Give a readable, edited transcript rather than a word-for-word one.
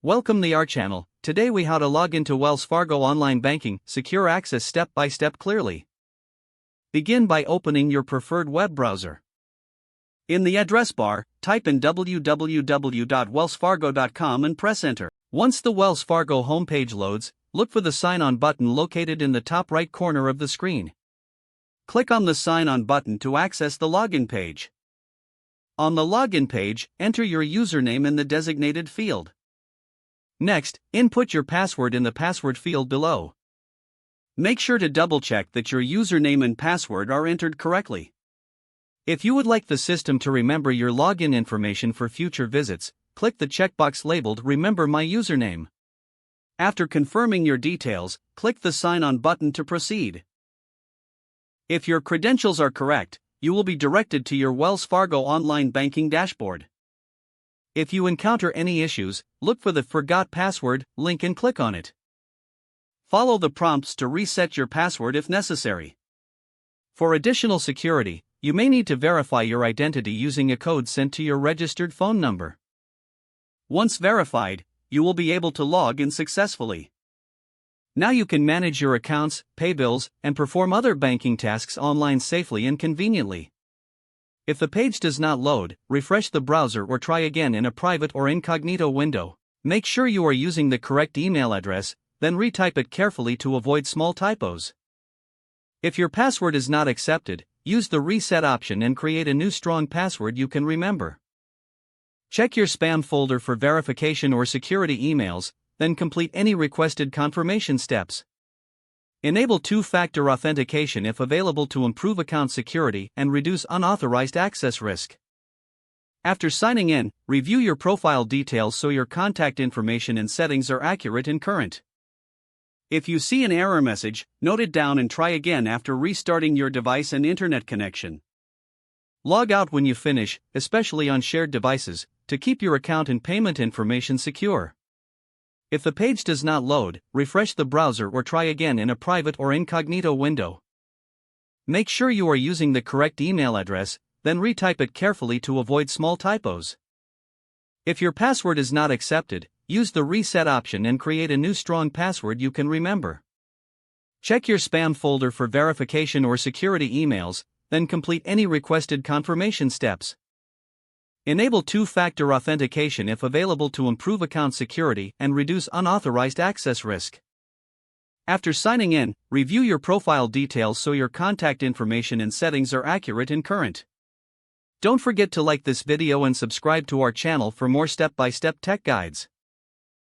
Welcome to our channel. Today we how to log into Wells Fargo online banking, secure access step by step clearly. Begin by opening your preferred web browser. In the address bar, type in www.wellsfargo.com and press enter. Once the Wells Fargo homepage loads, look for the sign on button located in the top right corner of the screen. Click on the sign on button to access the login page. On the login page, enter your username in the designated field. Next, input your password in the password field below. Make sure to double-check that your username and password are entered correctly. If you would like the system to remember your login information for future visits, click the checkbox labeled Remember My Username. After confirming your details, click the Sign On button to proceed. If your credentials are correct, you will be directed to your Wells Fargo online banking dashboard. If you encounter any issues, look for the Forgot Password link and click on it. Follow the prompts to reset your password if necessary. For additional security, you may need to verify your identity using a code sent to your registered phone number. Once verified, you will be able to log in successfully. Now you can manage your accounts, pay bills, and perform other banking tasks online safely and conveniently. If the page does not load, refresh the browser or try again in a private or incognito window. Make sure you are using the correct email address, then retype it carefully to avoid small typos. If your password is not accepted, use the reset option and create a new strong password you can remember. Check your spam folder for verification or security emails, then complete any requested confirmation steps. Enable two-factor authentication if available to improve account security and reduce unauthorized access risk. After signing in, review your profile details so your contact information and settings are accurate and current. If you see an error message, note it down and try again after restarting your device and internet connection. Log out when you finish, especially on shared devices, to keep your account and payment information secure. If the page does not load, refresh the browser or try again in a private or incognito window. Make sure you are using the correct email address, then retype it carefully to avoid small typos. If your password is not accepted, use the reset option and create a new strong password you can remember. Check your spam folder for verification or security emails, then complete any requested confirmation steps. Enable two-factor authentication if available to improve account security and reduce unauthorized access risk. After signing in, review your profile details so your contact information and settings are accurate and current. Don't forget to like this video and subscribe to our channel for more step-by-step tech guides.